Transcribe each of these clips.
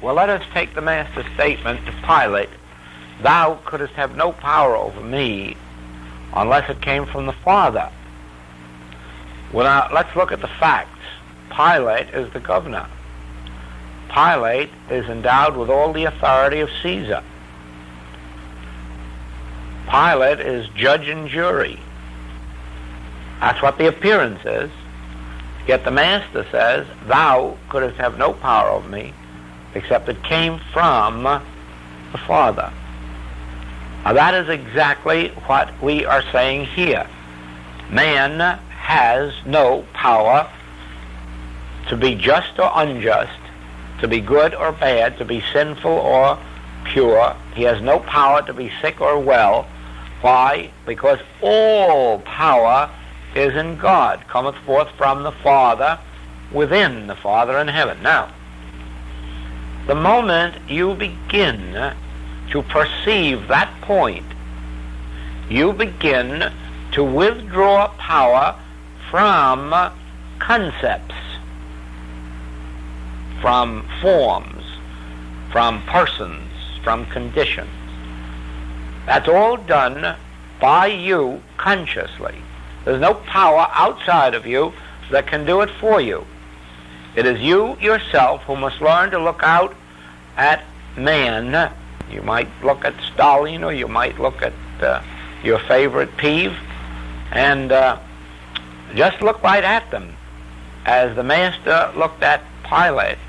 Well, let us take the Master's statement to Pilate, "Thou couldst have no power over me unless it came from the Father." Well, now, let's look at the facts. Pilate is the governor. Pilate is endowed with all the authority of Caesar. Pilate is judge and jury. That's what the appearance is. Yet the Master says, "Thou couldst have no power over me except it came from the Father." Now that is exactly what we are saying here. Man has no power to be just or unjust, to be good or bad, to be sinful or pure. He has no power to be sick or well. Why? Because all power is in God, cometh forth from the Father, within the Father in heaven. Now, the moment you begin to perceive that point, you begin to withdraw power from concepts, from forms, from persons, from conditions. That's all done by you consciously. There's no power outside of you that can do it for you. It is you yourself who must learn to look out at man. You might look at Stalin, or you might look at your favorite peeve, and just look right at them, as the Master looked at Pilate,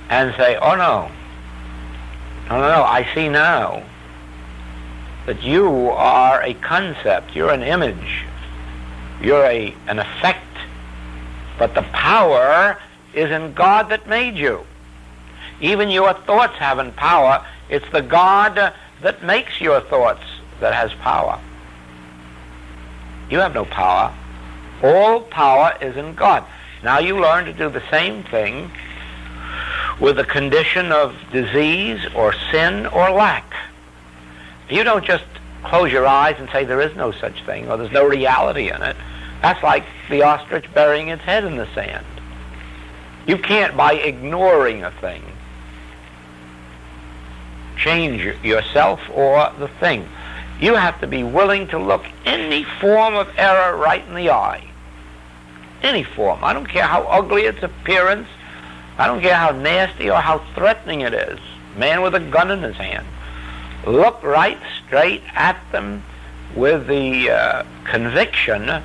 and say, "Oh no, no, I see now that you are a concept, you're an image, you're an effect, but the power is in God that made you. Even your thoughts haven't power. It's the God that makes your thoughts that has power. You have no power. All power is in God." Now you learn to do the same thing with the condition of disease or sin or lack. You don't just close your eyes and say there is no such thing, or there's no reality in it. That's like the ostrich burying its head in the sand. You can't, by ignoring a thing, change yourself or the thing. You have to be willing to look any form of error right in the eye. Any form. I don't care how ugly its appearance. I don't care how nasty or how threatening it is. Man with a gun in his hand. Look right straight at them with the conviction,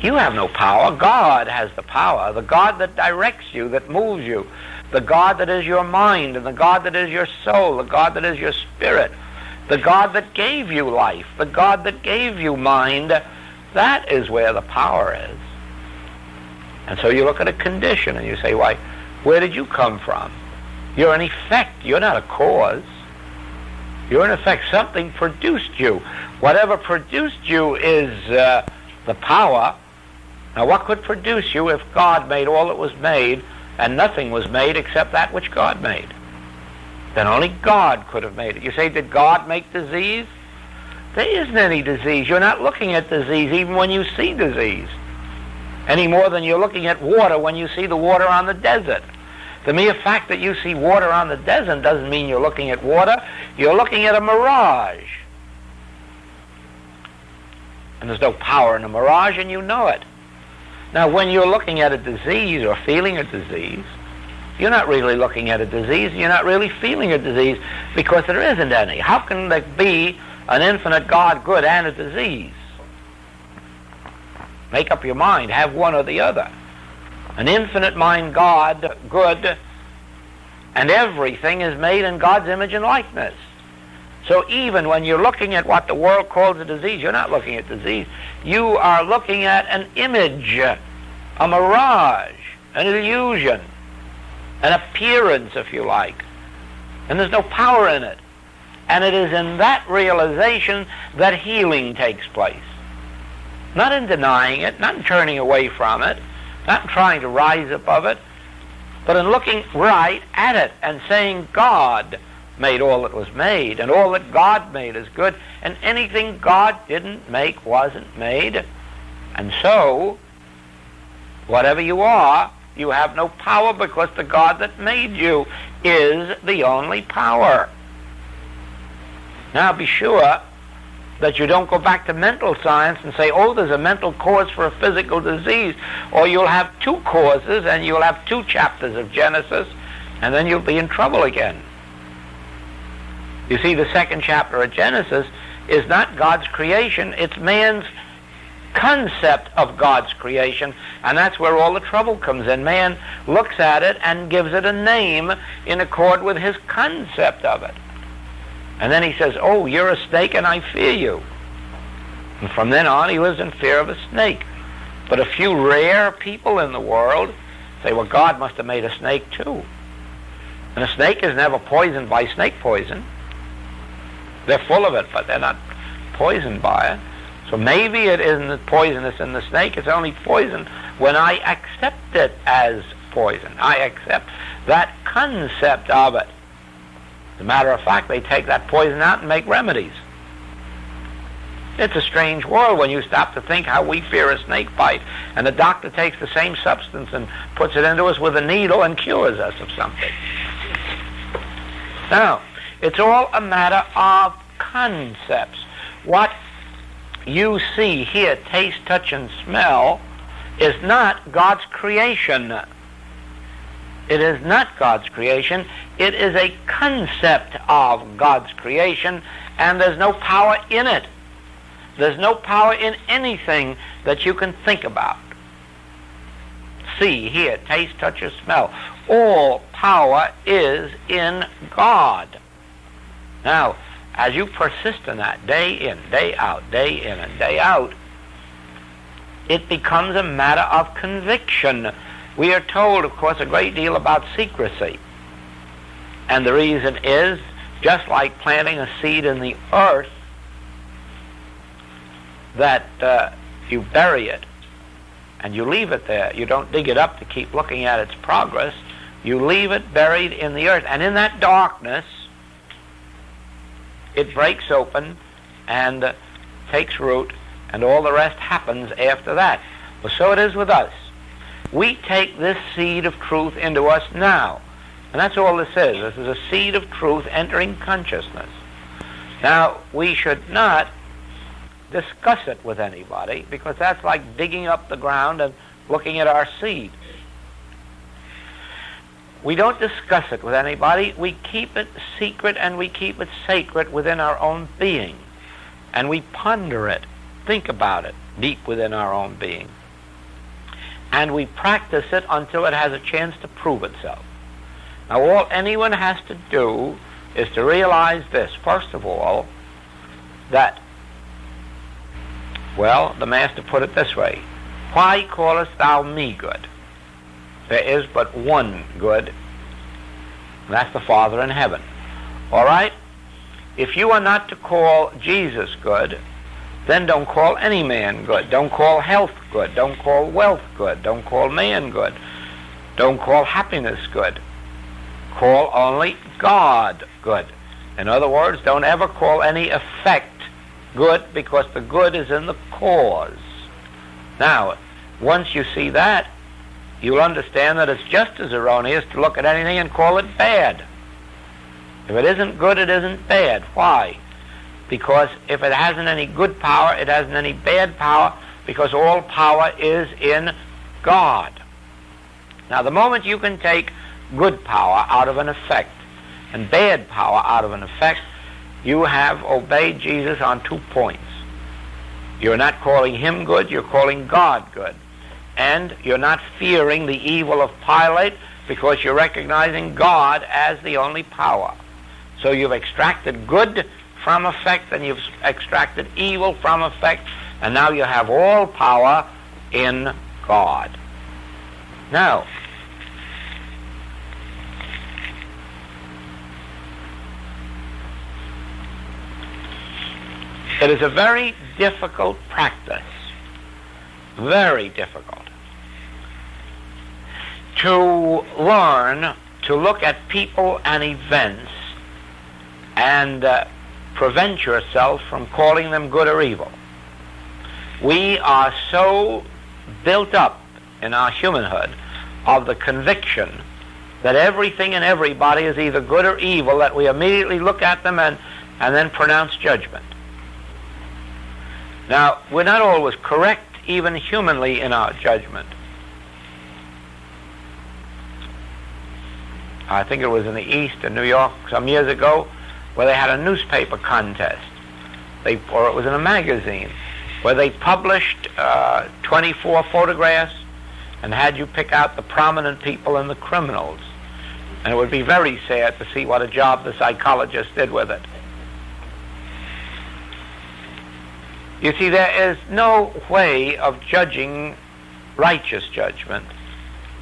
you have no power. God has the power. The God that directs you, that moves you, the God that is your mind, and the God that is your soul, the God that is your spirit, the God that gave you life, the God that gave you mind, that is where the power is. And so you look at a condition and you say, why, where did you come from? You're an effect. You're not a cause. You're in effect, something produced you. Whatever produced you is the power. Now what could produce you if God made all that was made and nothing was made except that which God made? Then only God could have made it. You say, did God make disease? There isn't any disease. You're not looking at disease even when you see disease, any more than you're looking at water when you see the water on the desert. The mere fact that you see water on the desert doesn't mean you're looking at water. You're looking at a mirage. And there's no power in a mirage, and you know it. Now, when you're looking at a disease or feeling a disease, you're not really looking at a disease, you're not really feeling a disease, because there isn't any. How can there be an infinite God good and a disease? Make up your mind, have one or the other. An infinite mind God, good, and everything is made in God's image and likeness. So even when you're looking at what the world calls a disease, you're not looking at disease. You are looking at an image, a mirage, an illusion, an appearance, if you like. And there's no power in it. And it is in that realization that healing takes place. Not in denying it, not in turning away from it, not in trying to rise above it, but in looking right at it and saying God made all that was made, and all that God made is good, and anything God didn't make wasn't made. And so, whatever you are, You have no power because the God that made you is the only power. Now be sure that you don't go back to mental science and say, oh, there's a mental cause for a physical disease, or you'll have two causes and you'll have two chapters of Genesis, and then you'll be in trouble again. You see, the second chapter of Genesis is not God's creation, it's man's concept of God's creation, and that's where all the trouble comes in. Man looks at it and gives it a name in accord with his concept of it. And then he says, oh, you're a snake and I fear you. And from then on he lives in fear of a snake. But a few rare people in the world say, well, God must have made a snake too. And a snake is never poisoned by snake poison. They're full of it, but they're not poisoned by it. So maybe it isn't poisonous in the snake, it's only poison when I accept it as poison. I accept that concept of it. As a matter of fact, they take that poison out and make remedies. It's a strange world when you stop to think how we fear a snake bite, and the doctor takes the same substance and puts it into us with a needle and cures us of something. Now, it's all a matter of concepts. What you see, hear, taste, touch, and smell is not God's creation. It is not God's creation. It is a concept of God's creation, and there's no power in it. There's no power in anything that you can think about. See, hear, taste, touch, or smell. All power is in God. Now, as you persist in that day in, day out, day in and day out, it becomes a matter of conviction. We are told, of course, a great deal about secrecy. And the reason is, just like planting a seed in the earth, that you bury it and you leave it there. You don't dig it up to keep looking at its progress. You leave it buried in the earth. And in that darkness, it breaks open and takes root, and all the rest happens after that. Well, so it is with us. We take this seed of truth into us now. And that's all this is. This is a seed of truth entering consciousness. Now, we should not discuss it with anybody, because that's like digging up the ground and looking at our seed. We don't discuss it with anybody. We keep it secret and we keep it sacred within our own being. And we ponder it, think about it deep within our own being. And we practice it until it has a chance to prove itself. Now, all anyone has to do is to realize this, first of all, that, well, the Master put it this way: why callest thou me good? There is but one good, and that's the Father in heaven. All right? If you are not to call Jesus good, then don't call any man good. Don't call health good. Don't call wealth good. Don't call man good. Don't call happiness good. Call only God good. In other words, don't ever call any effect good, because the good is in the cause. Now, once you see that, you'll understand that it's just as erroneous to look at anything and call it bad. If it isn't good, it isn't bad. Why? Because if it hasn't any good power, it hasn't any bad power, because all power is in God. Now, the moment you can take good power out of an effect and bad power out of an effect, you have obeyed Jesus on 2 points. You're not calling him good, you're calling God good. And you're not fearing the evil of Pilate, because you're recognizing God as the only power. So you've extracted good from effect, and you've extracted evil from effect, and now you have all power in God. Now, it is a very difficult practice, very difficult, to learn to look at people and events and prevent yourself from calling them good or evil. We are so built up in our humanhood of the conviction that everything and everybody is either good or evil, that we immediately look at them and then pronounce judgment. Now, we're not always correct, even humanly, in our judgment. I think it was in the East, in New York, some years ago, where they had a newspaper contest, or it was in a magazine, where they published 24 photographs and had you pick out the prominent people and the criminals. And it would be very sad to see what a job the psychologist did with it. You see, there is no way of judging righteous judgment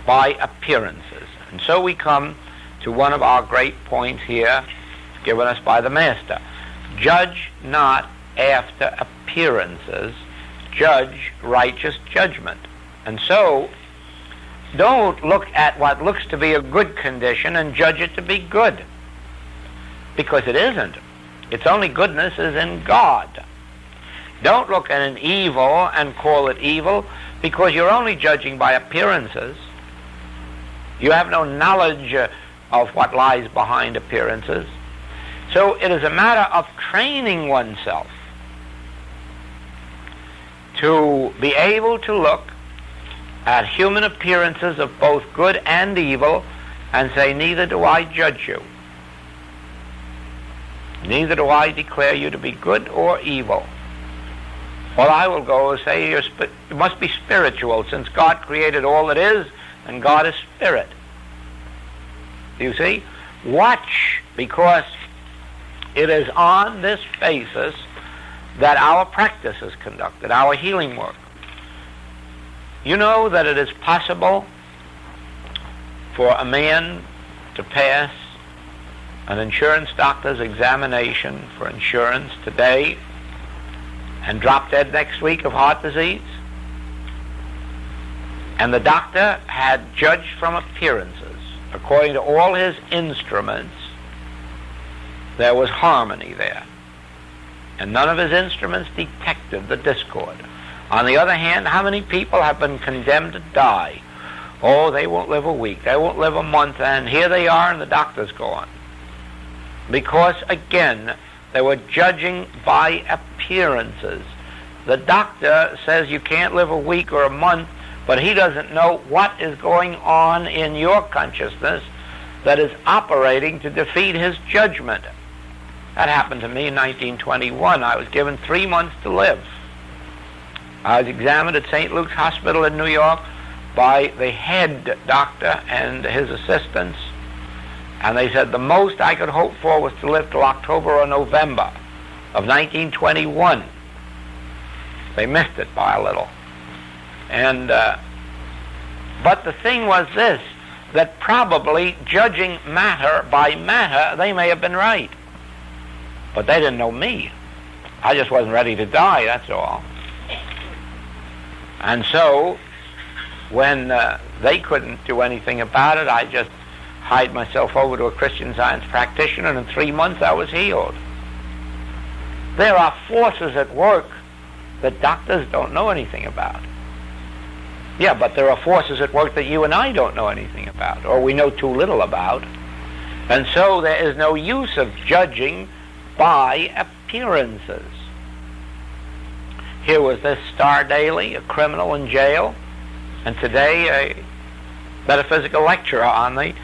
by appearances. And so we come to one of our great points here, given us by the Master. Judge not after appearances, judge righteous judgment. And so, don't look at what looks to be a good condition and judge it to be good, because it isn't. Its only goodness is in God. Don't look at an evil and call it evil, because you're only judging by appearances. You have no knowledge of what lies behind appearances. So it is a matter of training oneself to be able to look at human appearances of both good and evil and say, neither do I judge you. Neither do I declare you to be good or evil. All I will go is say you must be spiritual, since God created all that is, and God is spirit. You see? Watch, because it is on this basis that our practice is conducted, our healing work. You know that it is possible for a man to pass an insurance doctor's examination for insurance today and drop dead next week of heart disease? And the doctor had judged from appearances. According to all his instruments, there was harmony there. And none of his instruments detected the discord. On the other hand, how many people have been condemned to die? Oh, they won't live a week, they won't live a month, and here they are and the doctor's gone. Because, again, they were judging by appearances. The doctor says you can't live a week or a month, but he doesn't know what is going on in your consciousness that is operating to defeat his judgment. That happened to me in 1921. I was given 3 months to live. I was examined at St. Luke's Hospital in New York by the head doctor and his assistants, and they said the most I could hope for was to live till October or November of 1921. They missed it by a little. And but the thing was this, that probably judging matter by matter, they may have been right. But they didn't know me. I just wasn't ready to die, that's all. And so, when they couldn't do anything about it, I just hied myself over to a Christian Science practitioner, and in 3 months I was healed. There are forces at work that doctors don't know anything about. Yeah, but there are forces at work that you and I don't know anything about, or we know too little about. And so there is no use of judging by appearances. Here was this Star Daily, a criminal in jail, and today a metaphysical lecturer on the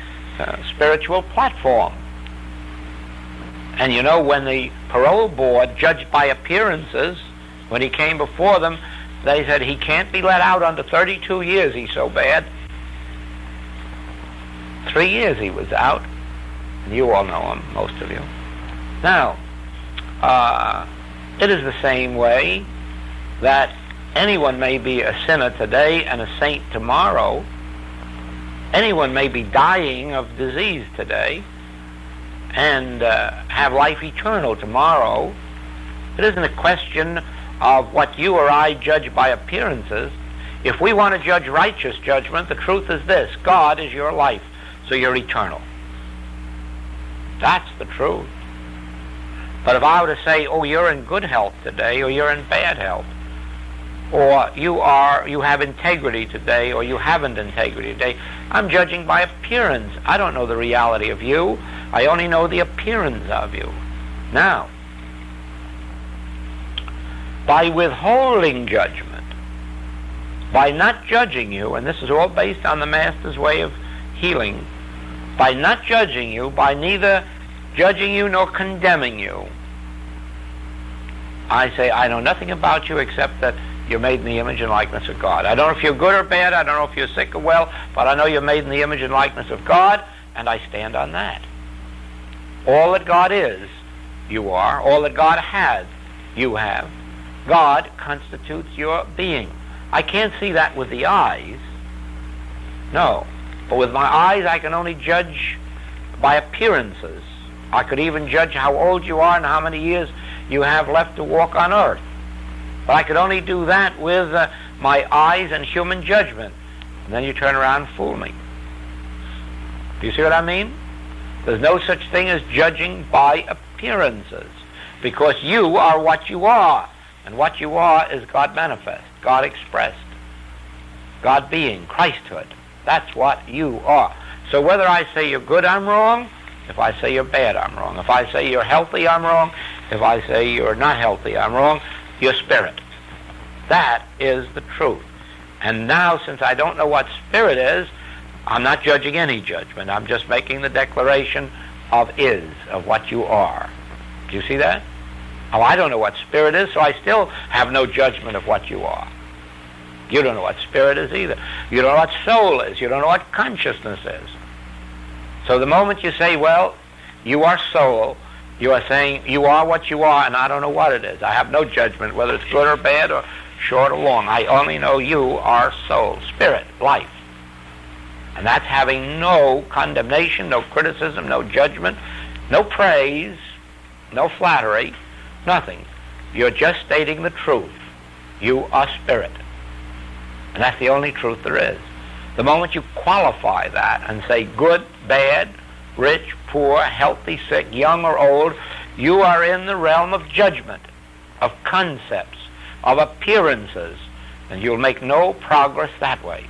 spiritual platform. And you know, when the parole board judged by appearances, when he came before them, they said he can't be let out under 32 years, he's so bad. 3 years he was out, and you all know him, most of you. Now, it is the same way that anyone may be a sinner today and a saint tomorrow. Anyone may be dying of disease today and have life eternal tomorrow. It isn't a question of what you or I judge by appearances. If we want to judge righteous judgment, the truth is this: God is your life, so you're eternal. That's the truth. But if I were to say, oh, you're in good health today, or you're in bad health, or you have integrity today, or you haven't integrity today. I'm judging by appearance. I don't know the reality of you. I only know the appearance of you. Now, by withholding judgment, by not judging you, and this is all based on the Master's way of healing, by not judging you, by neither judging you nor condemning you, I say, I know nothing about you except that you're made in the image and likeness of God. I don't know if you're good or bad, I don't know if you're sick or well, but I know you're made in the image and likeness of God, and I stand on that. All that God is, you are. All that God has, you have. God constitutes your being. I can't see that with the eyes. No. But with my eyes, I can only judge by appearances. I could even judge how old you are and how many years you have left to walk on earth. But I could only do that with my eyes and human judgment. And then you turn around and fool me. Do you see what I mean? There's no such thing as judging by appearances, because you are what you are. And what you are is God manifest, God expressed, God being, Christhood. That's what you are. So whether I say you're good, I'm wrong. If I say you're bad, I'm wrong. If I say you're healthy, I'm wrong. If I say you're not healthy, I'm wrong. Your spirit. That is the truth. And now, since I don't know what spirit is, I'm not judging any judgment. I'm just making the declaration of what you are. Do you see that? Oh, I don't know what spirit is, so I still have no judgment of what you are. You don't know what spirit is either. You don't know what soul is. You don't know what consciousness is. So the moment you say, well, you are soul, you are saying you are what you are, and I don't know what it is. I have no judgment whether it's good or bad or short or long. I only know you are soul, spirit, life. And that's having no condemnation, no criticism, no judgment, no praise, no flattery, nothing. You're just stating the truth. You are spirit. And that's the only truth there is. The moment you qualify that and say good, bad, rich, poor, healthy, sick, young or old, you are in the realm of judgment, of concepts, of appearances, and you'll make no progress that way.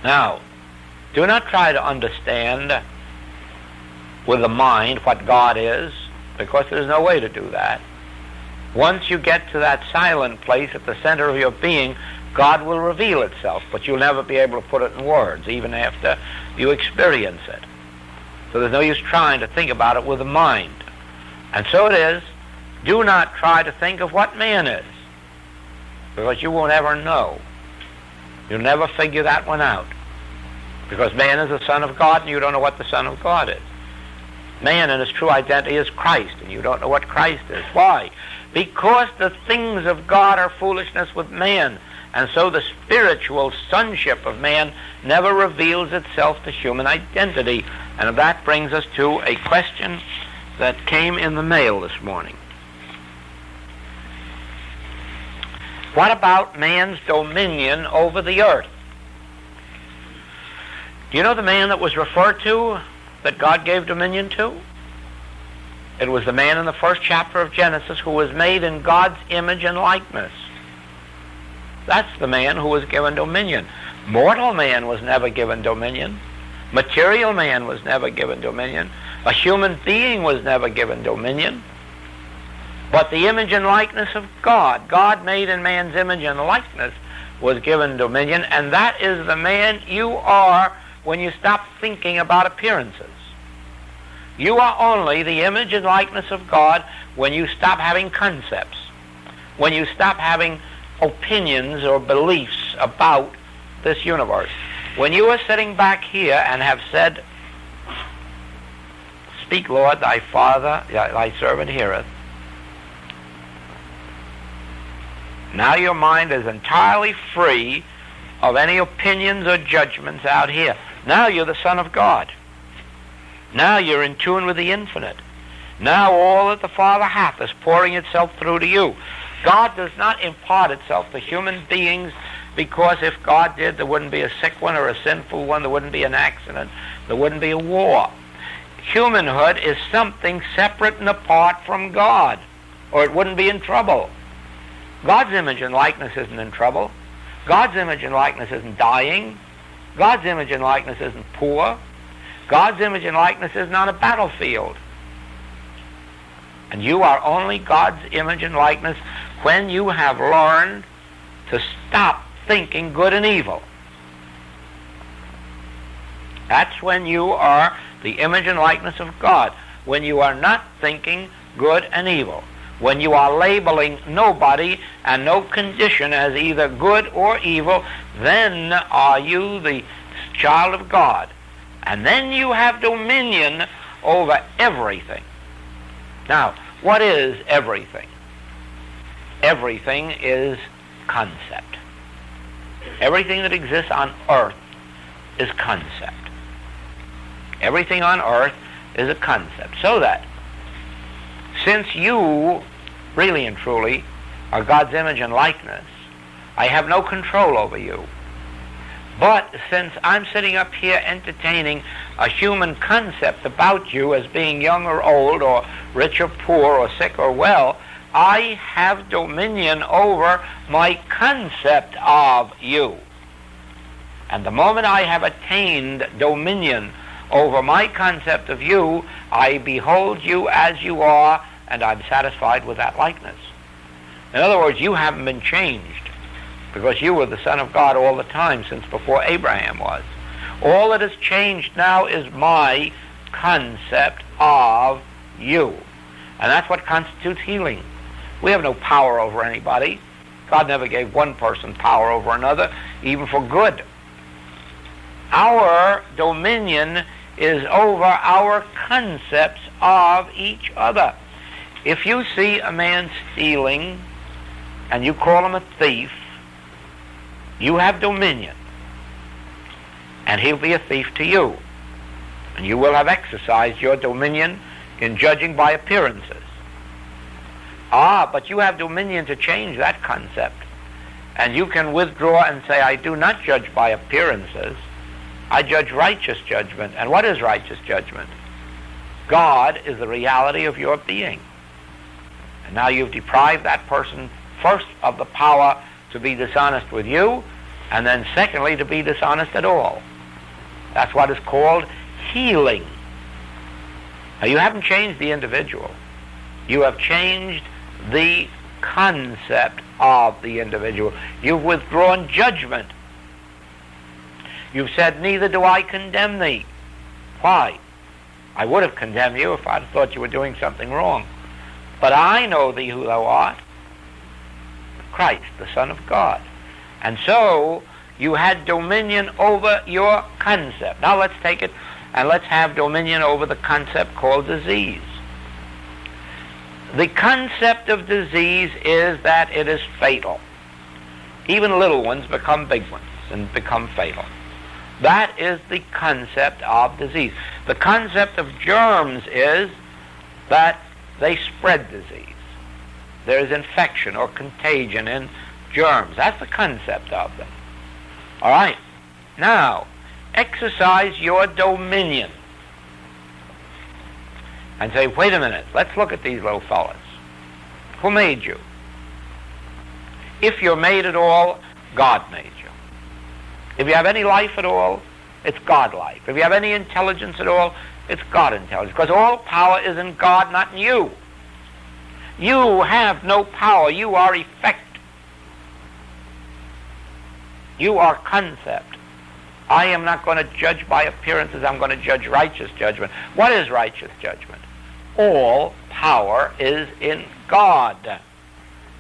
Now, do not try to understand with the mind what God is, because there's no way to do that. Once you get to that silent place at the center of your being, God will reveal itself, but you'll never be able to put it in words, even after you experience it. So there's no use trying to think about it with the mind. And so it is, do not try to think of what man is, because you won't ever know. You'll never figure that one out, because man is the Son of God, and you don't know what the Son of God is. Man in his true identity is Christ, and you don't know what Christ is. Why? Because the things of God are foolishness with man, and so the spiritual sonship of man never reveals itself to human identity. And that brings us to a question that came in the mail this morning. What about man's dominion over the earth? Do you know the man that was referred to, that God gave dominion to? It was the man in the first chapter of Genesis who was made in God's image and likeness. That's the man who was given dominion. Mortal man was never given dominion. Material man was never given dominion. A human being was never given dominion. But the image and likeness of God, God made in man's image and likeness, was given dominion, and that is the man you are when you stop thinking about appearances. You are only the image and likeness of God when you stop having concepts, when you stop having opinions or beliefs about this universe. When you are sitting back here and have said, "Speak, Lord, thy Father, thy servant heareth," now your mind is entirely free of any opinions or judgments out here. Now you're the Son of God. Now you're in tune with the infinite. Now all that the Father hath is pouring itself through to you. God does not impart itself to human beings, because if God did, there wouldn't be a sick one or a sinful one, there wouldn't be an accident, there wouldn't be a war. Humanhood is something separate and apart from God, or it wouldn't be in trouble. God's image and likeness isn't in trouble. God's image and likeness isn't dying. God's image and likeness isn't poor. God's image and likeness is not a battlefield. And you are only God's image and likeness when you have learned to stop thinking good and evil. That's when you are the image and likeness of God. When you are not thinking good and evil. When you are labeling nobody and no condition as either good or evil, then are you the child of God. And then you have dominion over everything. Now, what is everything? Everything is concept. Everything that exists on earth is concept. Everything on earth is a concept. So that since you really and truly are God's image and likeness, I have no control over you. But since I'm sitting up here entertaining a human concept about you as being young or old or rich or poor or sick or well, I have dominion over my concept of you. And the moment I have attained dominion over my concept of you, I behold you as you are, and I'm satisfied with that likeness. In other words, you haven't been changed, because you were the Son of God all the time since before Abraham was. All that has changed now is my concept of you. And that's what constitutes healing. We have no power over anybody. God never gave one person power over another, even for good. Our dominion is over our concepts of each other. If you see a man stealing and you call him a thief, you have dominion, and he'll be a thief to you. And you will have exercised your dominion in judging by appearances. But you have dominion to change that concept. And you can withdraw and say, I do not judge by appearances. I judge righteous judgment. And what is righteous judgment? God is the reality of your being. And now you've deprived that person first of the power to be dishonest with you, and then secondly to be dishonest at all. That's what is called healing. Now you haven't changed the individual. You have changed the concept of the individual. You've withdrawn judgment. You've said, neither do I condemn thee. Why? I would have condemned you if I'd thought you were doing something wrong. But I know thee who thou art, Christ, the Son of God. And so you had dominion over your concept. Now let's take it and let's have dominion over the concept called disease. The concept of disease is that it is fatal. Even little ones become big ones and become fatal. That is the concept of disease. The concept of germs is that they spread disease. There is infection or contagion in germs. That's the concept of them. All right. Now, exercise your dominion. And say, wait a minute, let's look at these little fellas. Who made you? If you're made at all, God made you. If you have any life at all, it's God life. If you have any intelligence at all, it's God intelligence. Because all power is in God, not in you. You have no power. You are effect. You are concept. I am not going to judge by appearances. I'm going to judge righteous judgment. What is righteous judgment? All power is in God.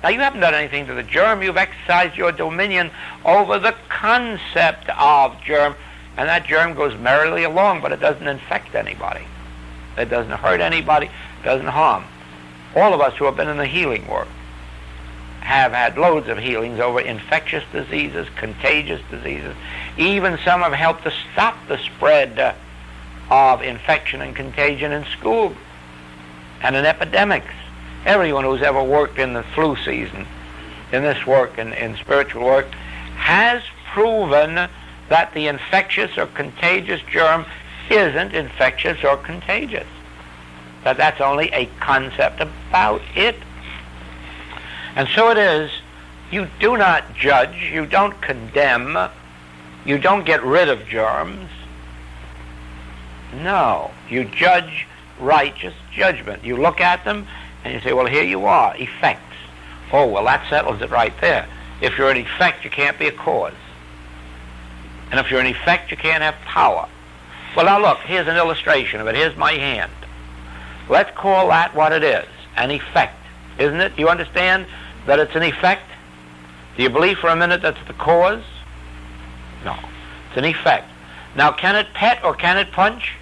Now, you haven't done anything to the germ. You've exercised your dominion over the concept of germ, and that germ goes merrily along, but it doesn't infect anybody. It doesn't hurt anybody. It doesn't harm. All of us who have been in the healing work have had loads of healings over infectious diseases, contagious diseases. Even some have helped to stop the spread of infection and contagion in school and in epidemics. Everyone who's ever worked in the flu season, in this work, in spiritual work, has proven that the infectious or contagious germ isn't infectious or contagious. That's only a concept about it. And so it is You do not judge. You don't condemn. You don't get rid of germs. No. You judge righteous judgment. You look at them and you say, well, here you are, effects. Oh, well, that settles it right there. If you're an effect, you can't be a cause. And if you're an effect, you can't have power. Well, now look, here's an illustration of it. Here's my hand. Let's call that what it is, an effect, isn't it? You understand that it's an effect? Do you believe for a minute that's the cause? No, it's an effect. Now, can it pet or can it punch?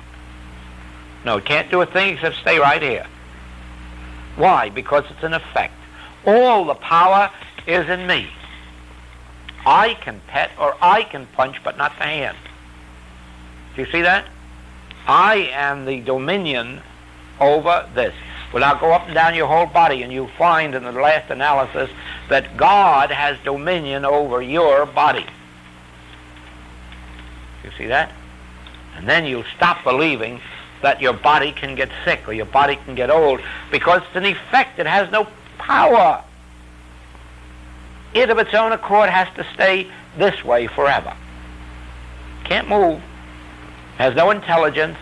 No, it can't do a thing except stay right here. Why? Because it's an effect. All the power is in me. I can pet or I can punch, but not the hand. Do you see that? I am the dominion over this. Well, now go up and down your whole body, and you'll find in the last analysis that God has dominion over your body. You see that? And then you'll stop believing that your body can get sick or your body can get old, because it's an effect. It has no power. It of its own accord has to stay this way forever. Can't move. Has no intelligence.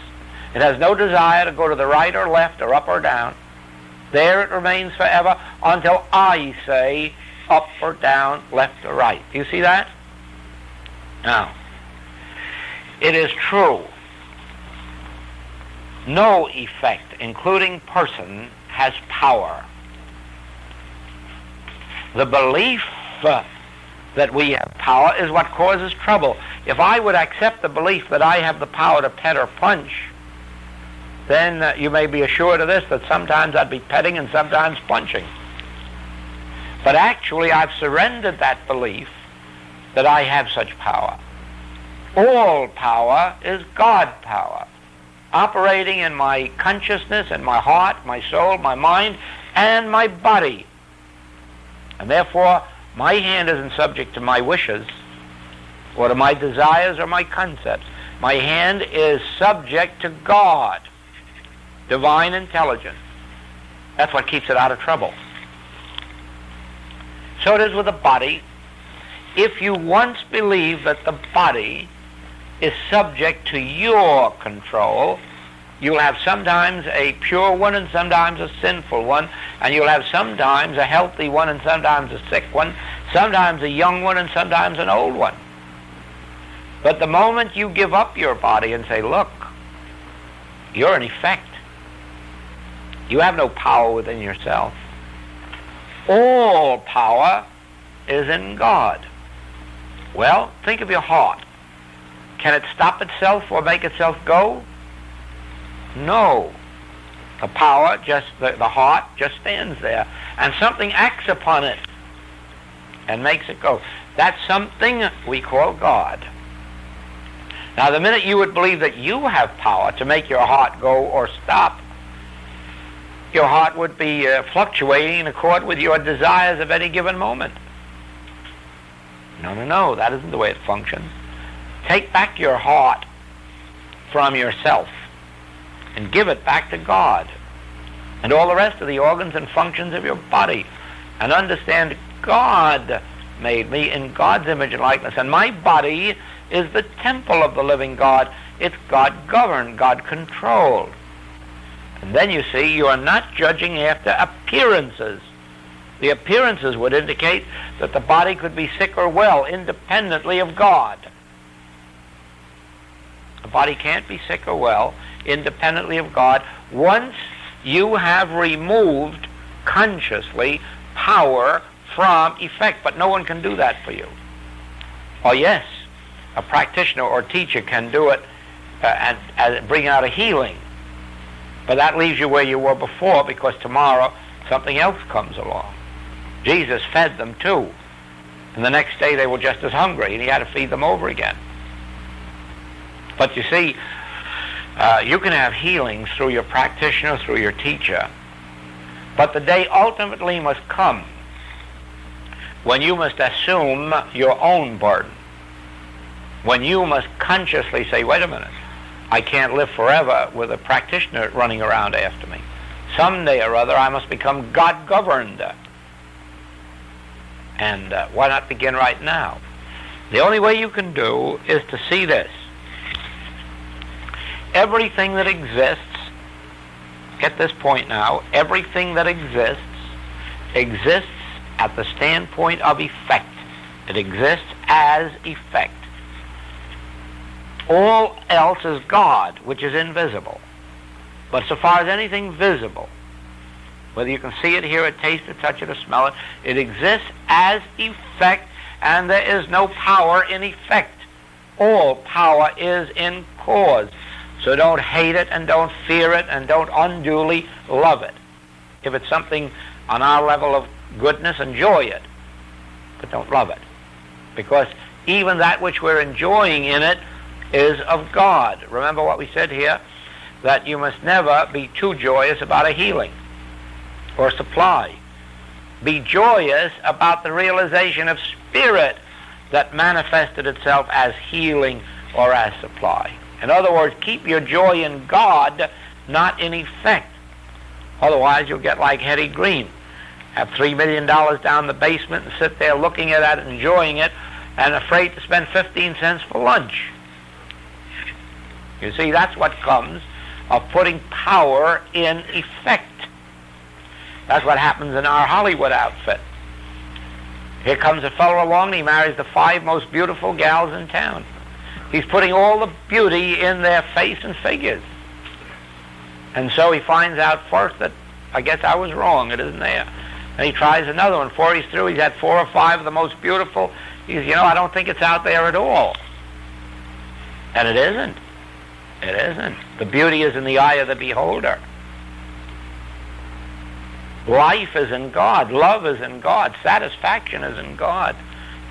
It has no desire to go to the right or left or up or down. There it remains forever until I say up or down, left or right. Do you see that? Now, it is true. No effect, including person, has power. The belief that we have power is what causes trouble. If I would accept the belief that I have the power to pet or punch, then you may be assured of this, that sometimes I'd be petting and sometimes punching. But actually I've surrendered that belief that I have such power. All power is God power, operating in my consciousness and my heart, my soul, my mind, and my body. And therefore, my hand isn't subject to my wishes or to my desires or my concepts. My hand is subject to God, divine intelligence. That's what keeps it out of trouble. So it is with the body. If you once believe that the body is subject to your control, you'll have sometimes a pure one and sometimes a sinful one, and you'll have sometimes a healthy one and sometimes a sick one, sometimes a young one and sometimes an old one. But the moment you give up your body and say, look, you're an effect, you have no power within yourself. All power is in God. Well, think of your heart. Can it stop itself or make itself go? No. The power, the heart just stands there, and something acts upon it and makes it go. That's something we call God. Now, the minute you would believe that you have power to make your heart go or stop, your heart would be fluctuating in accord with your desires of any given moment. No, that isn't the way it functions. Take back your heart from yourself and give it back to God and all the rest of the organs and functions of your body, and understand God made me in God's image and likeness, and my body is the temple of the living God. It's God-governed, God-controlled. And then you see, you are not judging after appearances. The appearances would indicate that the body could be sick or well independently of God. The body can't be sick or well independently of God once you have removed consciously power from effect. But no one can do that for you. Oh yes, a practitioner or teacher can do it and bring out a healing. But that leaves you where you were before, because tomorrow something else comes along. Jesus fed them too. And the next day they were just as hungry, and he had to feed them over again. But you see, you can have healings through your practitioner, through your teacher. But the day ultimately must come when you must assume your own burden. When you must consciously say, wait a minute, I can't live forever with a practitioner running around after me. Someday or other I must become God-governed. And why not begin right now? The only way you can do is to see this. Everything that exists, get this point now, everything that exists at the standpoint of effect. It exists as effect. All else is God, which is invisible. But so far as anything visible, whether you can see it, hear it, taste it, touch it, or smell it, it exists as effect, and there is no power in effect. All power is in cause. So don't hate it, and don't fear it, and don't unduly love it. If it's something on our level of goodness, enjoy it, but don't love it. Because even that which we're enjoying in it is of God. Remember what we said here, that you must never be too joyous about a healing or supply. Be joyous about the realization of spirit that manifested itself as healing or as supply. In other words, keep your joy in God, not in effect. Otherwise, you'll get like Hetty Green. Have $3 million down the basement and sit there looking at it, enjoying it, and afraid to spend 15 cents for lunch. You see, that's what comes of putting power in effect. That's what happens in our Hollywood outfit. Here comes a fellow along, and he marries the 5 most beautiful gals in town. He's putting all the beauty in their face and figures. And so he finds out first that, I guess I was wrong, it isn't there. And he tries another one. Before he's through, he's had 4 or 5 of the most beautiful. He says, I don't think it's out there at all. And it isn't. It isn't. The beauty is in the eye of the beholder. Life is in God. Love is in God. Satisfaction is in God.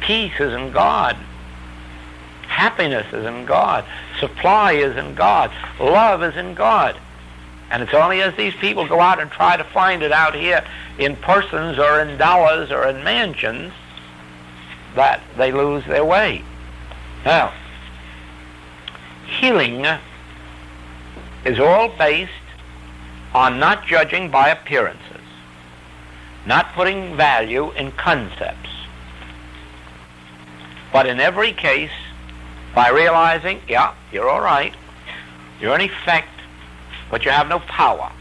Peace is in God. Happiness is in God. Supply is in God. Love is in God. And it's only as these people go out and try to find it out here in persons or in dollars or in mansions that they lose their way. Now, healing is all based on not judging by appearances, not putting value in concepts, but in every case by realizing, yeah, you're all right, you're in effect, but you have no power.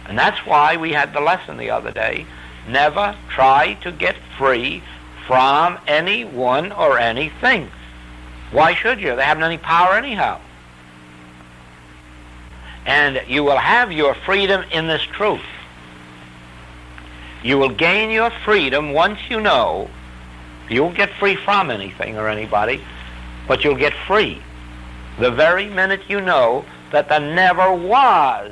And that's why we had the lesson the other day, never try to get free from anyone or anything. Why should you? They haven't any power anyhow. And you will have your freedom in this truth. You will gain your freedom once you know. You won't get free from anything or anybody, but you'll get free the very minute you know that there never was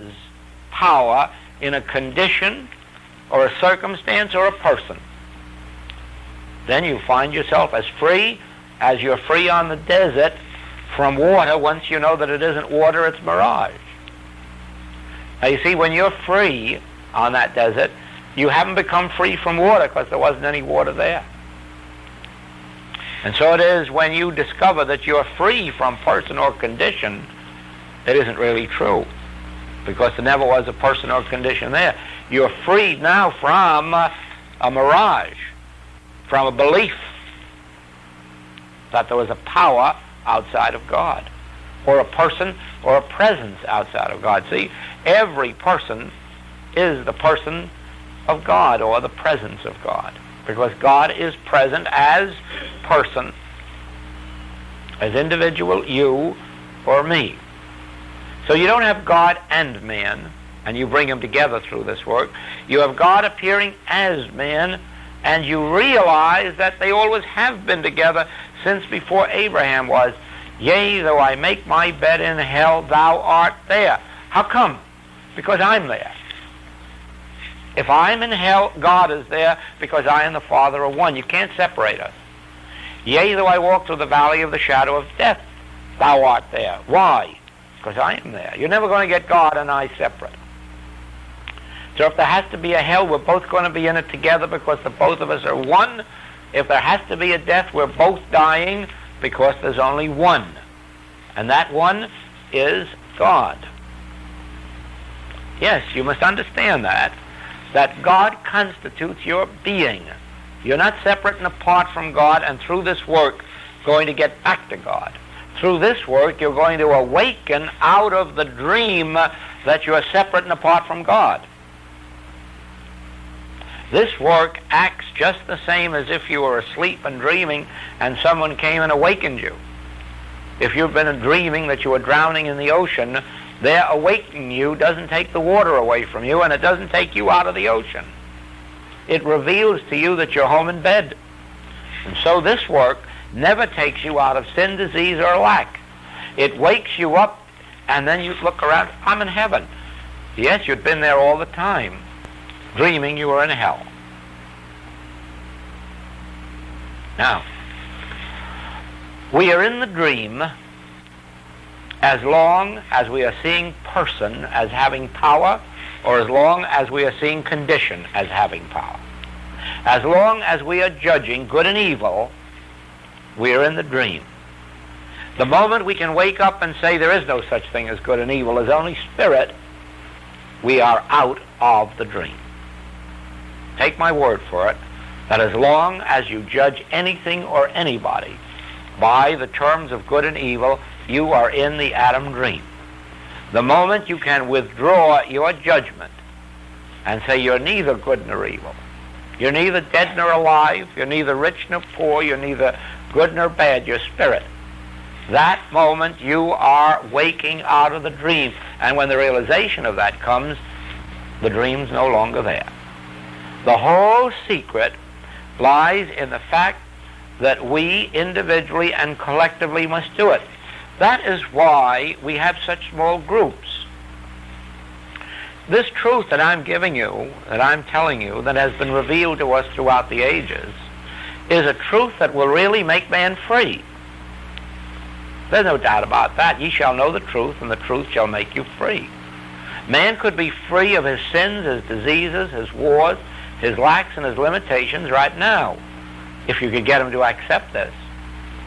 power in a condition or a circumstance or a person. Then you find yourself as free as you're free on the desert from water once you know that it isn't water, it's mirage. Now you see, when you're free on that desert, you haven't become free from water because there wasn't any water there. And so it is when you discover that you're free from person or condition, it isn't really true, because there never was a person or condition there. You're freed now from a mirage, from a belief that there was a power outside of God, or a person or a presence outside of God. See, every person is the person of God or the presence of God, because God is present as person, as individual, you or me. So you don't have God and man, and you bring them together through this work. You have God appearing as man, and you realize that they always have been together since before Abraham was. Yea, though I make my bed in hell, thou art there. How come? Because I'm there. If I'm in hell, God is there, because I and the Father are one. You can't separate us. Yea, though I walk through the valley of the shadow of death, thou art there. Why? Because I am there. You're never going to get God and I separate. So if there has to be a hell, we're both going to be in it together because the both of us are one. If there has to be a death, we're both dying because there's only one. And that one is God. Yes, you must understand that God constitutes your being. You're not separate and apart from God, and through this work going to get back to God. Through this work, you're going to awaken out of the dream that you're separate and apart from God. This work acts just the same as if you were asleep and dreaming and someone came and awakened you. If you've been dreaming that you were drowning in the ocean, their awakening you doesn't take the water away from you, and it doesn't take you out of the ocean. It reveals to you that you're home in bed. And so this work never takes you out of sin, disease, or lack. It wakes you up, and then you look around, I'm in heaven. Yes, you'd been there all the time, dreaming you were in hell. Now, we are in the dream as long as we are seeing person as having power, or as long as we are seeing condition as having power. As long as we are judging good and evil, we are in the dream. The moment we can wake up and say there is no such thing as good and evil, there's only spirit, we are out of the dream. Take my word for it, that as long as you judge anything or anybody by the terms of good and evil, you are in the Adam dream. The moment you can withdraw your judgment and say you're neither good nor evil, you're neither dead nor alive, you're neither rich nor poor, you're neither good nor bad, you're spirit, that moment you are waking out of the dream. And when the realization of that comes, the dream's no longer there. The whole secret lies in the fact that we individually and collectively must do it. That is why we have such small groups. This truth that I'm giving you, that I'm telling you, that has been revealed to us throughout the ages, is a truth that will really make man free. There's no doubt about that. Ye shall know the truth, and the truth shall make you free. Man could be free of his sins, his diseases, his wars, his lacks, and his limitations right now, if you could get him to accept this.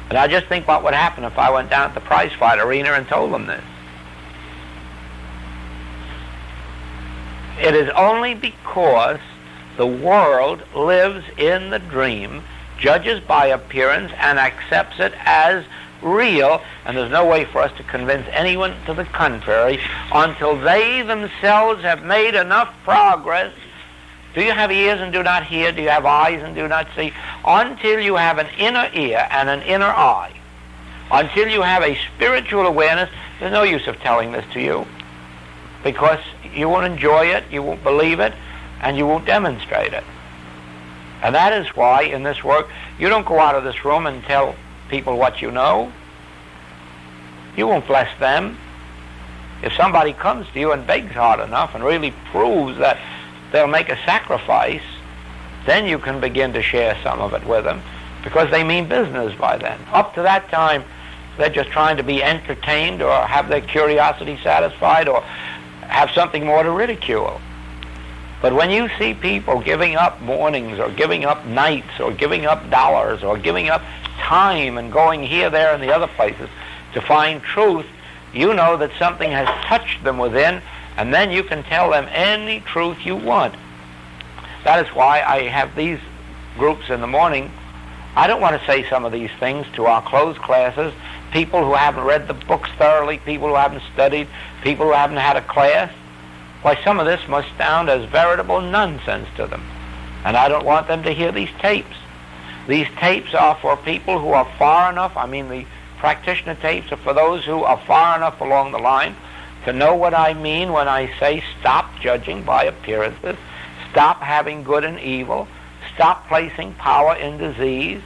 And I just think what would happen if I went down to the prize fight arena and told them this. It is only because the world lives in the dream, judges by appearance, and accepts it as real, and there's no way for us to convince anyone to the contrary until they themselves have made enough progress. Do you have ears and do not hear? Do you have eyes and do not see? Until you have an inner ear and an inner eye, until you have a spiritual awareness, there's no use of telling this to you, because you won't enjoy it, you won't believe it, and you won't demonstrate it. And that is why in this work, you don't go out of this room and tell people what you know. You won't bless them. If somebody comes to you and begs hard enough and really proves that they'll make a sacrifice, then you can begin to share some of it with them, because they mean business by then. Up to that time, they're just trying to be entertained or have their curiosity satisfied or have something more to ridicule. But when you see people giving up mornings or giving up nights or giving up dollars or giving up time and going here, there, and the other places to find truth, you know that something has touched them within, and then you can tell them any truth you want. That is why I have these groups in the morning. I don't want to say some of these things to our closed classes, people who haven't read the books thoroughly, people who haven't studied, people who haven't had a class. Why, some of this must sound as veritable nonsense to them. And I don't want them to hear these tapes. These tapes are for people who are far enough, the practitioner tapes are for those who are far enough along the line to know what I mean when I say stop judging by appearances, stop having good and evil, stop placing power in disease.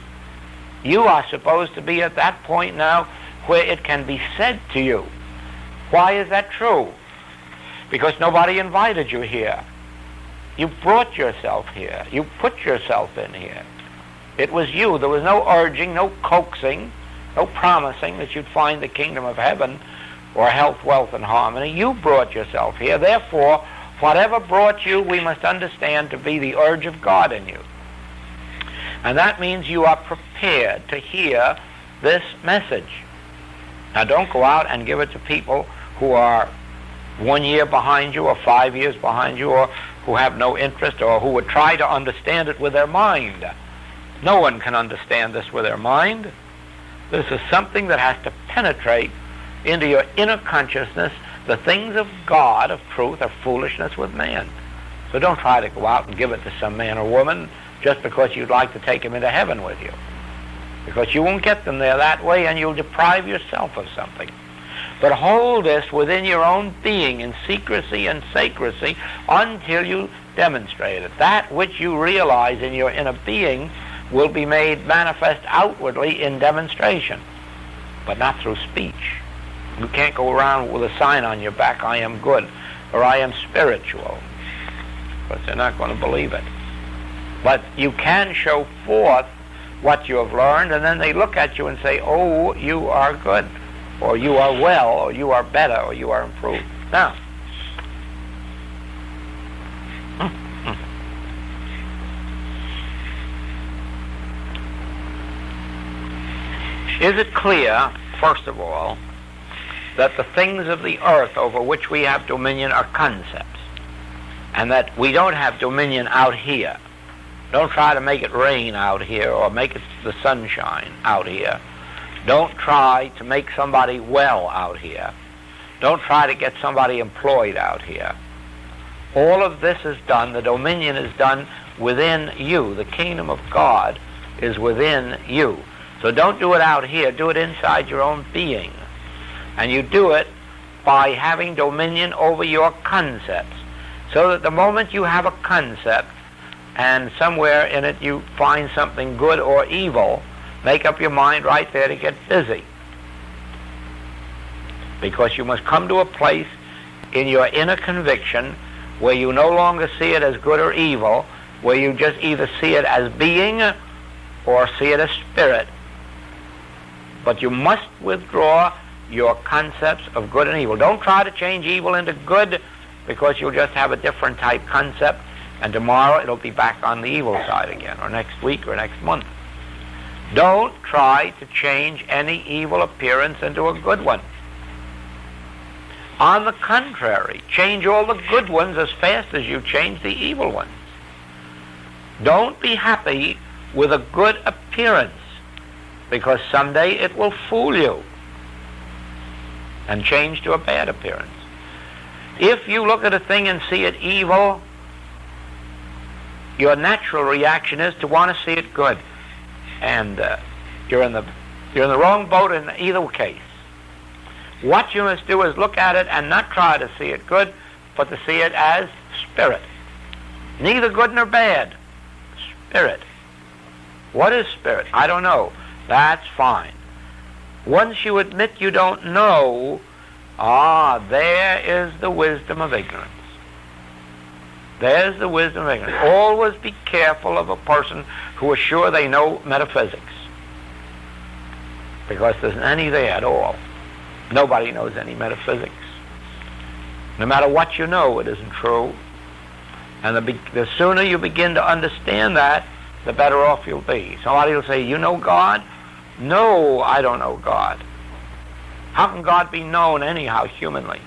You are supposed to be at that point now where it can be said to you. Why is that true? Because nobody invited you here. You brought yourself here. You put yourself in here. It was you. There was no urging, no coaxing, no promising that you'd find the kingdom of heaven or health, wealth, and harmony. You brought yourself here. Therefore, whatever brought you, we must understand to be the urge of God in you. And that means you are prepared to hear this message. Now, don't go out and give it to people who are 1 year behind you or 5 years behind you, or who have no interest, or who would try to understand it with their mind. No one can understand this with their mind. This is something that has to penetrate into your inner consciousness. The things of God, of truth, are foolishness with man. So don't try to go out and give it to some man or woman just because you'd like to take him into heaven with you. Because you won't get them there that way, and you'll deprive yourself of something. But hold this within your own being in secrecy and sacrecy until you demonstrate it. That which you realize in your inner being will be made manifest outwardly in demonstration, but not through speech. You can't go around with a sign on your back, I am good, or I am spiritual, because they're not going to believe it. But you can show forth what you have learned, and then they look at you and say, oh, you are good, or you are well, or you are better, or you are improved. Now, is it clear, first of all, that the things of the earth over which we have dominion are concepts, and that we don't have dominion out here? Don't try to make it rain out here or make it the sunshine out here. Don't try to make somebody well out here. Don't try to get somebody employed out here. All of this is done, the dominion is done within you. The kingdom of God is within you. So don't do it out here, do it inside your own being. And you do it by having dominion over your concepts. So that the moment you have a concept, and somewhere in it you find something good or evil, make up your mind right there to get busy. Because you must come to a place in your inner conviction where you no longer see it as good or evil, where you just either see it as being or see it as spirit. But you must withdraw your concepts of good and evil. Don't try to change evil into good, because you'll just have a different type concept, and tomorrow it'll be back on the evil side again, or next week or next month. Don't try to change any evil appearance into a good one. On the contrary, change all the good ones as fast as you change the evil ones. Don't be happy with a good appearance, because someday it will fool you and change to a bad appearance. If you look at a thing and see it evil, your natural reaction is to want to see it good, and you're in the wrong boat in either case. What you must do is look at it and not try to see it good, but to see it as spirit. Neither good nor bad. Spirit. What is spirit? I don't know. That's fine. Once you admit you don't know, there is the wisdom of ignorance. There's the wisdom of ignorance. Always be careful of a person who is sure they know metaphysics, because there isn't any there at all. Nobody knows any metaphysics. No matter what you know, it isn't true. And the sooner you begin to understand that, the better off you'll be. Somebody will say, you know God? No, I don't know God. How can God be known anyhow humanly?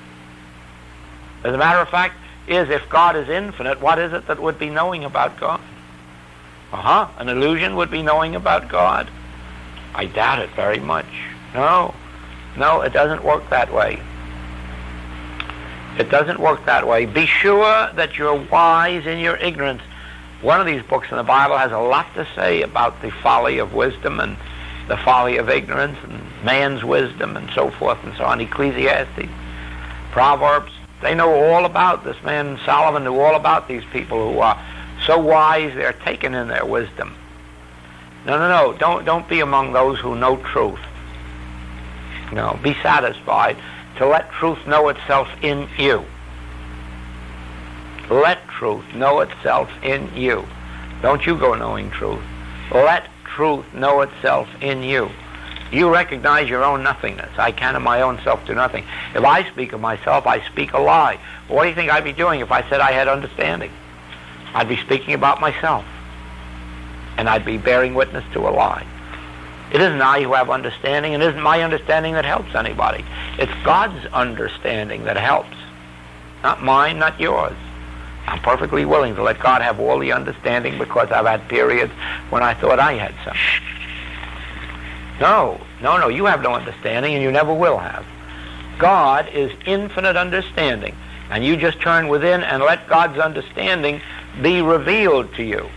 As a matter of fact, if God is infinite, what is it that would be knowing about God? An illusion would be knowing about God? I doubt it very much. No, it doesn't work that way. It doesn't work that way. Be sure that you're wise in your ignorance. One of these books in the Bible has a lot to say about the folly of wisdom and the folly of ignorance and man's wisdom and so forth and so on. Ecclesiastes, Proverbs, they know all about this. Man Solomon knew all about these people who are so wise they're taken in their wisdom. No. Don't be among those who know truth. No, be satisfied to let truth know itself in you. Let truth know itself in you. Don't you go knowing truth. Let truth know itself in you. You recognize your own nothingness. I can of my own self do nothing. If I speak of myself, I speak a lie. What do you think I'd be doing if I said I had understanding? I'd be speaking about myself, and I'd be bearing witness to a lie. It isn't I who have understanding, and it isn't my understanding that helps anybody. It's God's understanding that helps. Not mine, not yours. I'm perfectly willing to let God have all the understanding because I've had periods when I thought I had some. No, you have no understanding and you never will have. God is infinite understanding, and you just turn within and let God's understanding be revealed to you.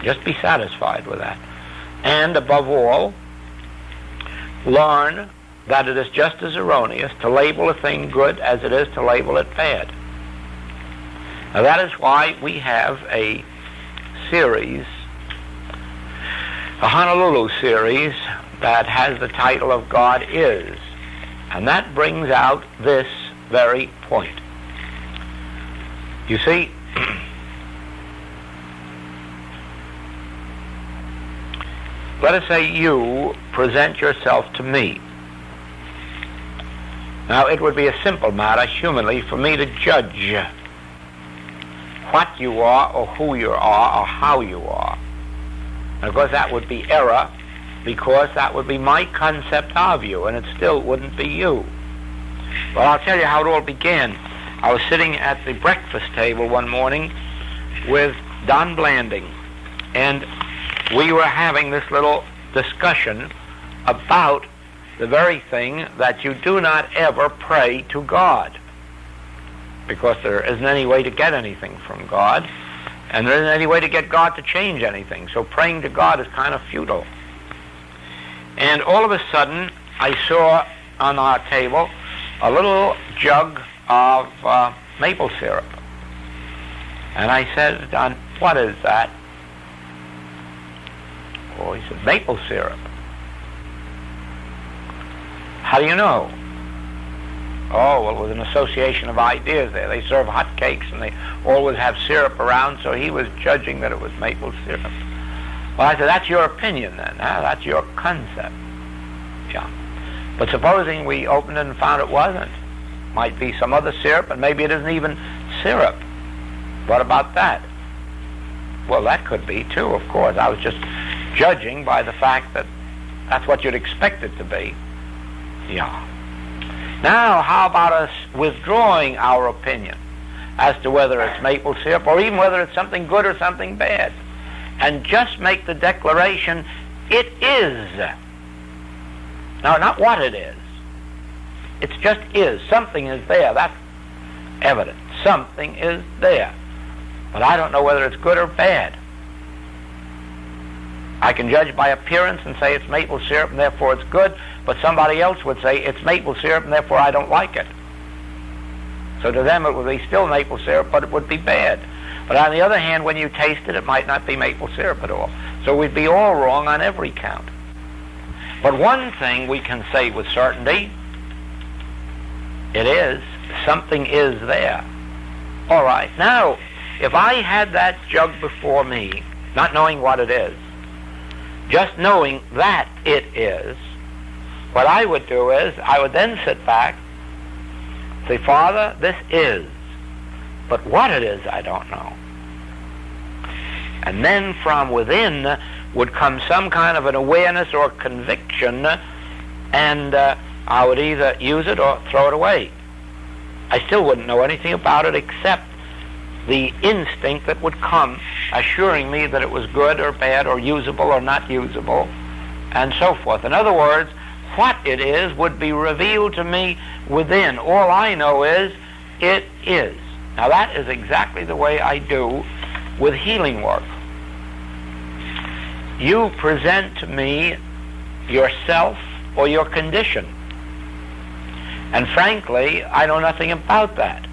Just be satisfied with that. And above all, learn that it is just as erroneous to label a thing good as it is to label it bad. Now that is why we have a series, a Honolulu series, that has the title of God Is. And that brings out this very point. You see, let us say you present yourself to me. Now, it would be a simple matter, humanly, for me to judge what you are or who you are or how you are. And of course, that would be error, because that would be my concept of you, and it still wouldn't be you. Well, I'll tell you how it all began. I was sitting at the breakfast table one morning with Don Blanding, and we were having this little discussion about the very thing that you do not ever pray to God, because there isn't any way to get anything from God, and there isn't any way to get God to change anything. So praying to God is kind of futile. And all of a sudden, I saw on our table a little jug of maple syrup. And I said, Don, what is that? Oh, he said, maple syrup. How do you know? Oh, well, it was an association of ideas there. They serve hot cakes and they always have syrup around, so he was judging that it was maple syrup. Well, I said, that's your opinion then, huh? That's your concept. Yeah. But supposing we opened it and found it wasn't. Might be some other syrup, and maybe it isn't even syrup. What about that? Well, that could be too, of course. I was just judging by the fact that that's what you'd expect it to be. Yeah. Now, how about us withdrawing our opinion as to whether it's maple syrup or even whether it's something good or something bad, and just make the declaration, it is. Now, not what it is. It's just is. Something is there. That's evident. Something is there. But I don't know whether it's good or bad. I can judge by appearance and say it's maple syrup and therefore it's good, but somebody else would say it's maple syrup and therefore I don't like it. So to them it would be still maple syrup, but it would be bad. But on the other hand, when you taste it, it might not be maple syrup at all. So we'd be all wrong on every count. But one thing we can say with certainty, it is, something is there. All right, now, if I had that jug before me, not knowing what it is, just knowing that it is, what I would do is, I would then sit back, say, Father, this is, but what it is, I don't know. And then from within would come some kind of an awareness or conviction, and I would either use it or throw it away. I still wouldn't know anything about it except the instinct that would come assuring me that it was good or bad or usable or not usable, and so forth. In other words, what it is would be revealed to me within. All I know is, it is. Now that is exactly the way I do with healing work. You present to me yourself or your condition. And frankly, I know nothing about that.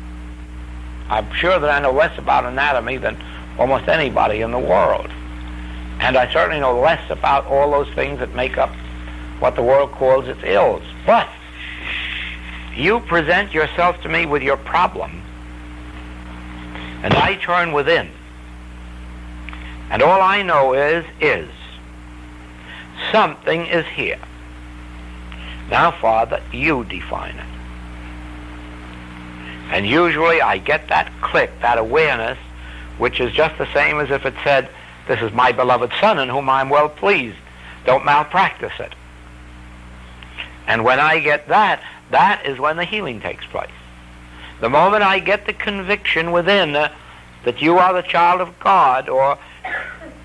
I'm sure that I know less about anatomy than almost anybody in the world. And I certainly know less about all those things that make up what the world calls its ills. But you present yourself to me with your problem, and I turn within. And all I know is something is here. Now, Father, you define it. And usually I get that click, that awareness, which is just the same as if it said, this is my beloved Son in whom I am well pleased. Don't malpractice it. And when I get that, that is when the healing takes place. The moment I get the conviction within that you are the child of God, or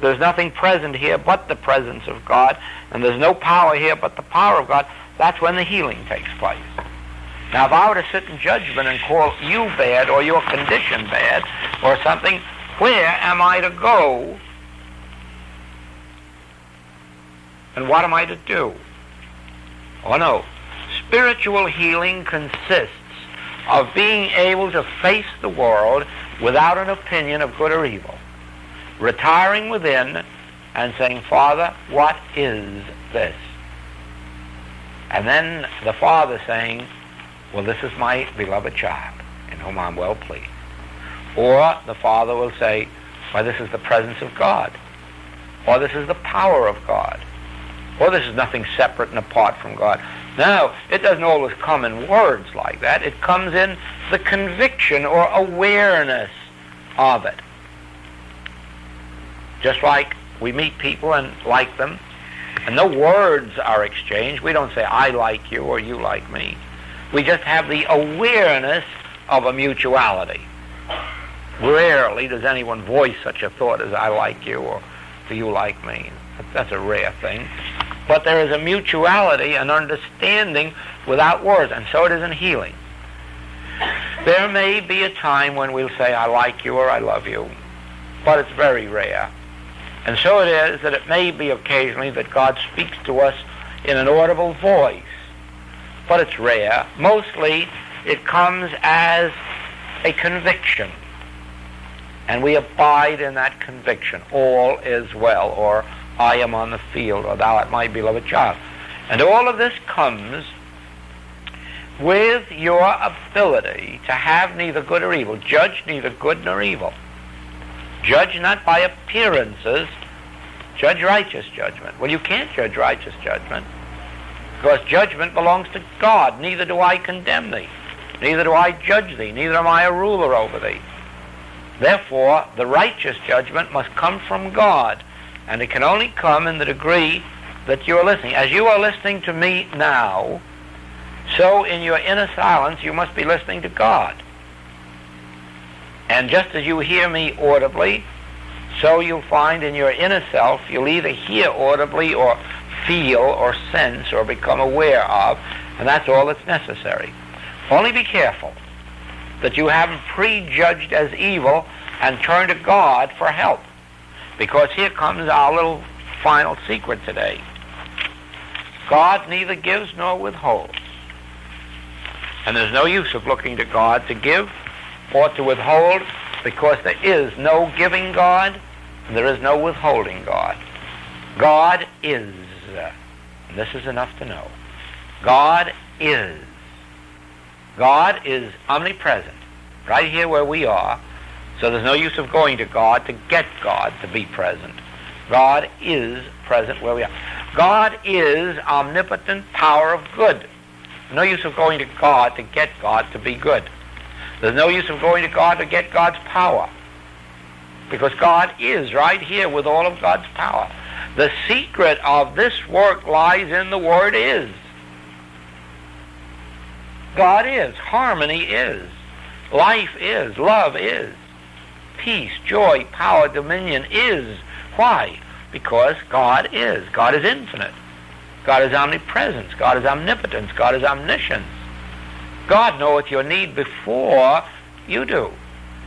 there's nothing present here but the presence of God, and there's no power here but the power of God, that's when the healing takes place. Now, if I were to sit in judgment and call you bad, or your condition bad, or something, where am I to go? And what am I to do? Oh no. Spiritual healing consists of being able to face the world without an opinion of good or evil. Retiring within and saying, Father, what is this? And then the Father saying, well, this is my beloved child, in whom I'm well pleased. Or the Father will say, why, this is the presence of God. Or this is the power of God. Or this is nothing separate and apart from God. Now, it doesn't always come in words like that. It comes in the conviction or awareness of it. Just like we meet people and like them, and no words are exchanged. We don't say, I like you or you like me. We just have the awareness of a mutuality. Rarely does anyone voice such a thought as, I like you or do you like me. That's a rare thing. But there is a mutuality, an understanding without words, and so it is in healing. There may be a time when we'll say, I like you or I love you, but it's very rare. And so it is that it may be occasionally that God speaks to us in an audible voice, but it's rare. Mostly it comes as a conviction, and we abide in that conviction. All is well, or I am on the field, or thou art my beloved child. And all of this comes with your ability to have neither good or evil. Judge neither good nor evil. Judge not by appearances, judge righteous judgment. Well, you can't judge righteous judgment, because judgment belongs to God. Neither do I condemn thee, neither do I judge thee, neither am I a ruler over thee. Therefore, the righteous judgment must come from God, and it can only come in the degree that you are listening. As you are listening to me now, so in your inner silence you must be listening to God. And just as you hear me audibly, so you'll find in your inner self you'll either hear audibly or feel or sense or become aware of, and that's all that's necessary. Only be careful that you haven't prejudged as evil and turn to God for help. Because here comes our little final secret today. God neither gives nor withholds. And there's no use of looking to God to give or to withhold, because there is no giving God and there is no withholding God. God is. And this is enough to know. God is. God is omnipresent, right here where we are. So there's no use of going to God to get God to be present. God is present where we are. God is omnipotent power of good. No use of going to God to get God to be good. There's no use of going to God to get God's power, because God is right here with all of God's power. The secret of this work lies in the word is. God is. Harmony is. Life is. Love is. Peace, joy, power, dominion is. Why? Because God is. God is infinite. God is omnipresence. God is omnipotence. God is omniscience. God knoweth your need before you do.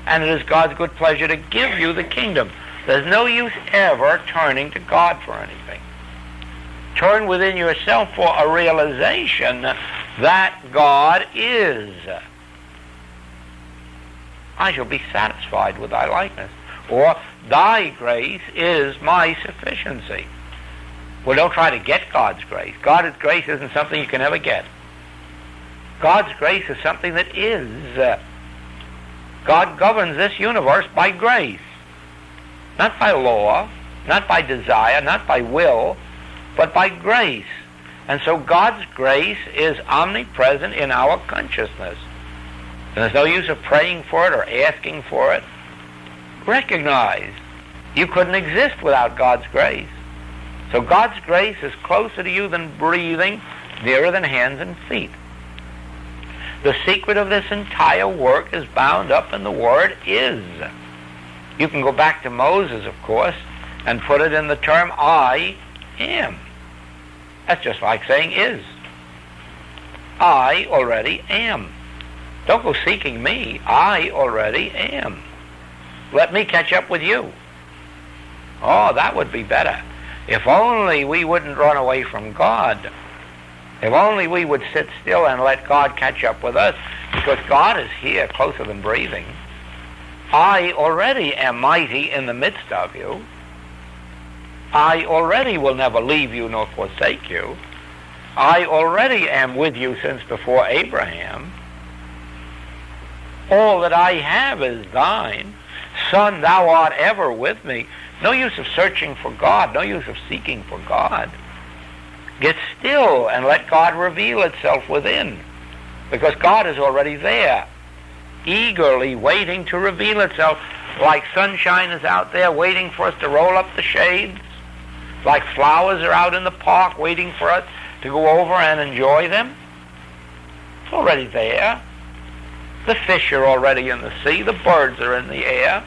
And it is God's good pleasure to give you the kingdom. There's no use ever turning to God for anything. Turn within yourself for a realization that God is. I shall be satisfied with thy likeness. Or, thy grace is my sufficiency. Well, don't try to get God's grace. God's grace isn't something you can ever get. God's grace is something that is. God governs this universe by grace. Not by law, not by desire, not by will, but by grace. And so God's grace is omnipresent in our consciousness. And there's no use of praying for it or asking for it. Recognize you couldn't exist without God's grace. So God's grace is closer to you than breathing, nearer than hands and feet. The secret of this entire work is bound up in the word is. You can go back to Moses, of course, and put it in the term I am. That's just like saying is. I already am. Don't go seeking me. I already am. Let me catch up with you. Oh, that would be better. If only we wouldn't run away from God. If only we would sit still and let God catch up with us, because God is here closer than breathing. I already am mighty in the midst of you. I already will never leave you nor forsake you. I already am with you since before Abraham. All that I have is thine. Son, thou art ever with me. No use of searching for God. No use of seeking for God. Get still and let God reveal itself within, because God is already there, eagerly waiting to reveal itself, like sunshine is out there waiting for us to roll up the shades, like flowers are out in the park waiting for us to go over and enjoy them. It's already there. The fish are already in the sea. The birds are in the air.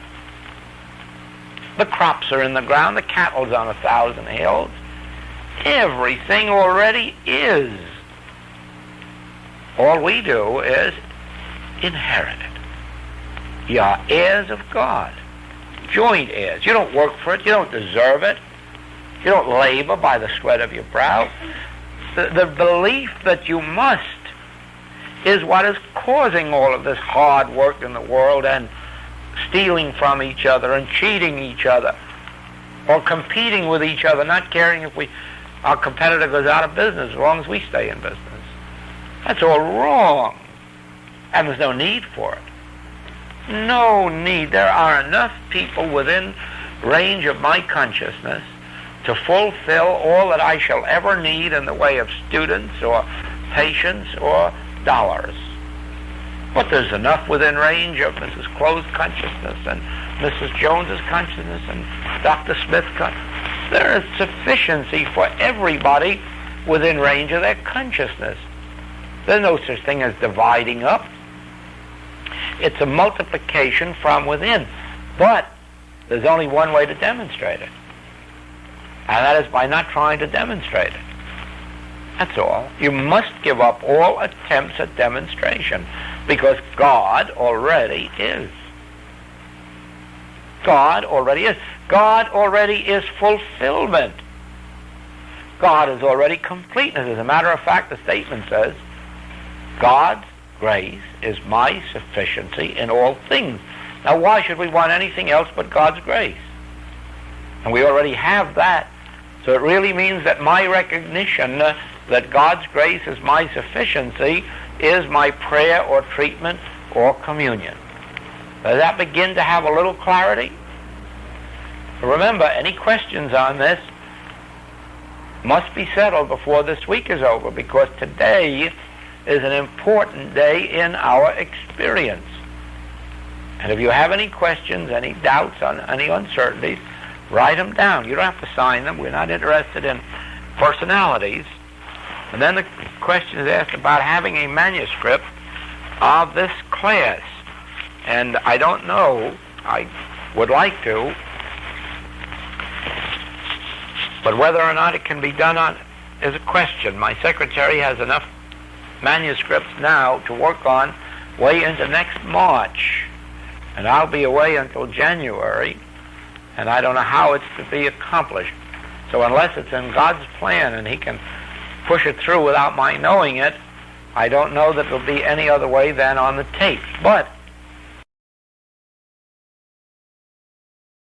The crops are in the ground. The cattle's on 1,000 hills. Everything already is. All we do is inherit it. You are heirs of God. Joint heirs. You don't work for it. You don't deserve it. You don't labor by the sweat of your brow. The belief that you must is what is causing all of this hard work in the world, and stealing from each other and cheating each other, or competing with each other, not caring if our competitor goes out of business as long as we stay in business. That's all wrong. And there's no need for it. No need. There are enough people within range of my consciousness to fulfill all that I shall ever need in the way of students or patients or dollars. But there's enough within range of Mrs. Clo's consciousness and Mrs. Jones's consciousness and Dr. Smith's consciousness. There is sufficiency for everybody within range of their consciousness. There's no such thing as dividing up. It's a multiplication from within. But there's only one way to demonstrate it. And that is by not trying to demonstrate it. That's all. You must give up all attempts at demonstration, because God already is. God already is. God already is fulfillment. God is already completeness. As a matter of fact, the statement says, God's grace is my sufficiency in all things. Now, why should we want anything else but God's grace? And we already have that. So it really means that my recognition that God's grace is my sufficiency is my prayer or treatment or communion. Does that begin to have a little clarity? Remember, any questions on this must be settled before this week is over, because today is an important day in our experience. And if you have any questions, any doubts, on any uncertainties, write them down. You don't have to sign them. We're not interested in personalities. And then the question is asked about having a manuscript of this class. And I don't know, I would like to, but whether or not it can be done on is a question. My secretary has enough manuscripts now to work on way into next March. And I'll be away until January, and I don't know how it's to be accomplished. So unless it's in God's plan and He can push it through without my knowing it, I don't know that it'll be any other way than on the tape. But